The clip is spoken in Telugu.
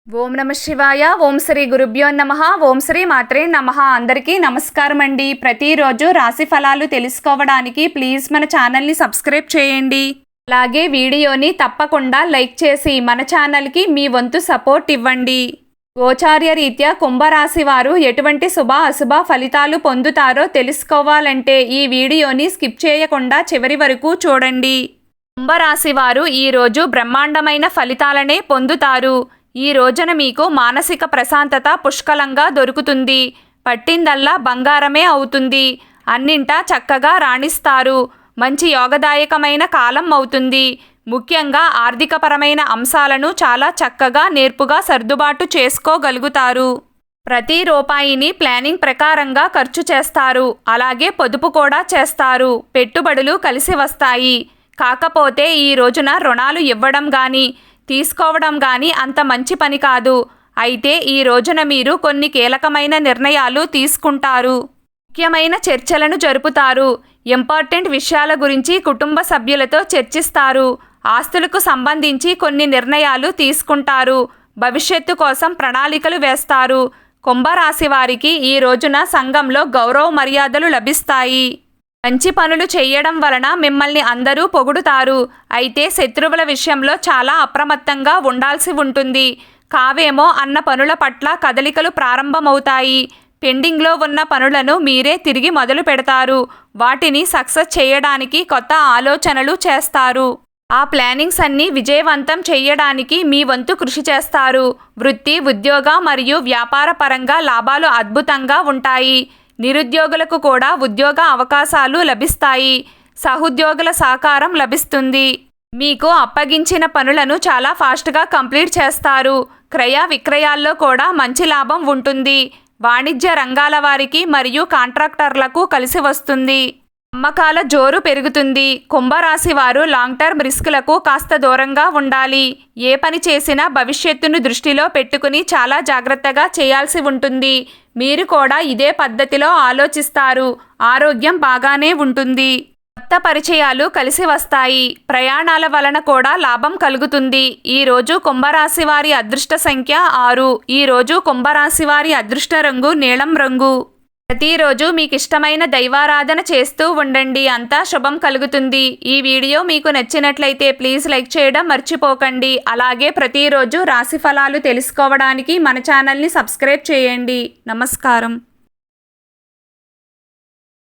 ఓం నమ శివాయ. ఓం శ్రీ గురుభ్యో నమః. ఓం శ్రీ మాత్రే నమః. అందరికీ నమస్కారం అండి. ప్రతిరోజు రాశి ఫలాలు తెలుసుకోవడానికి ప్లీజ్ మన ఛానల్ని సబ్స్క్రైబ్ చేయండి. అలాగే వీడియోని తప్పకుండా లైక్ చేసి మన ఛానల్కి మీ వంతు సపోర్ట్ ఇవ్వండి. గోచార్య రీత్యా కుంభరాశి వారు ఎటువంటి శుభ అశుభ ఫలితాలు పొందుతారో తెలుసుకోవాలంటే ఈ వీడియోని స్కిప్ చేయకుండా చివరి వరకు చూడండి. కుంభరాశి వారు ఈరోజు బ్రహ్మాండమైన ఫలితాలనే పొందుతారు. ఈ రోజున మీకు మానసిక ప్రశాంతత పుష్కలంగా దొరుకుతుంది. పట్టిందల్లా బంగారమే అవుతుంది. అన్నింటా చక్కగా రాణిస్తారు. మంచి యోగదాయకమైన కాలం అవుతుంది. ముఖ్యంగా ఆర్థికపరమైన అంశాలను చాలా చక్కగా నేర్పుగా సర్దుబాటు చేసుకోగలుగుతారు. ప్రతి రూపాయిని ప్లానింగ్ ప్రకారంగా ఖర్చు చేస్తారు. అలాగే పొదుపు కూడా చేస్తారు. పెట్టుబడులు కలిసి వస్తాయి. కాకపోతే ఈ రోజున రుణాలు ఇవ్వడం కానీ తీసుకోవడం కానీ అంత మంచి పని కాదు. అయితే ఈ రోజున మీరు కొన్ని కీలకమైన నిర్ణయాలు తీసుకుంటారు. ముఖ్యమైన చర్చలను జరుపుతారు. ఇంపార్టెంట్ విషయాల గురించి కుటుంబ సభ్యులతో చర్చిస్తారు. ఆస్తులకు సంబంధించి కొన్ని నిర్ణయాలు తీసుకుంటారు. భవిష్యత్తు కోసం ప్రణాళికలు వేస్తారు. కుంభరాశి వారికి ఈ రోజున సంఘంలో గౌరవ మర్యాదలు లభిస్తాయి. మంచి పనులు చేయడం వలన మిమ్మల్ని అందరూ పొగుడుతారు. అయితే శత్రువుల విషయంలో చాలా అప్రమత్తంగా ఉండాల్సి ఉంటుంది. కావేమో అన్న పనుల పట్ల కదలికలు ప్రారంభమవుతాయి. పెండింగ్లో ఉన్న పనులను మీరే తిరిగి మొదలు పెడతారు. వాటిని సక్సెస్ చేయడానికి కొత్త ఆలోచనలు చేస్తారు. ఆ ప్లానింగ్స్ అన్నీ విజయవంతం చేయడానికి మీ వంతు కృషి చేస్తారు. వృత్తి, ఉద్యోగ మరియు వ్యాపార పరంగా లాభాలు అద్భుతంగా ఉంటాయి. నిరుద్యోగులకు కూడా ఉద్యోగ అవకాశాలు లభిస్తాయి. సహోద్యోగుల సహకారం లభిస్తుంది. మీకు అప్పగించిన పనులను చాలా ఫాస్ట్గా కంప్లీట్ చేస్తారు. క్రయ విక్రయాల్లో కూడా మంచి లాభం ఉంటుంది. వాణిజ్య రంగాల వారికి మరియు కాంట్రాక్టర్లకు కలిసి వస్తుంది. అమ్మకాల జోరు పెరుగుతుంది. కుంభరాశి వారు లాంగ్ టర్మ్ రిస్కులకు కాస్త దూరంగా ఉండాలి. ఏ పని చేసినా భవిష్యత్తును దృష్టిలో పెట్టుకుని చాలా జాగ్రత్తగా చేయాల్సి ఉంటుంది. మీరు కూడా ఇదే పద్ధతిలో ఆలోచిస్తారు. ఆరోగ్యం బాగానే ఉంటుంది. కొత్త పరిచయాలు కలిసి వస్తాయి. ప్రయాణాల వలన కూడా లాభం కలుగుతుంది. ఈరోజు కుంభరాశి వారి అదృష్ట సంఖ్య 6. ఈరోజు కుంభరాశి వారి అదృష్ట రంగు నీలం రంగు. ప్రతిరోజు మీకు ఇష్టమైన దైవారాధన చేస్తూ ఉండండి. అంతా శుభం కలుగుతుంది. ఈ వీడియో మీకు నచ్చినట్లయితే ప్లీజ్ లైక్ చేయడం మర్చిపోకండి. అలాగే ప్రతిరోజు రాశి ఫలాలు తెలుసుకోవడానికి మన ఛానల్ని సబ్స్క్రైబ్ చేయండి. నమస్కారం.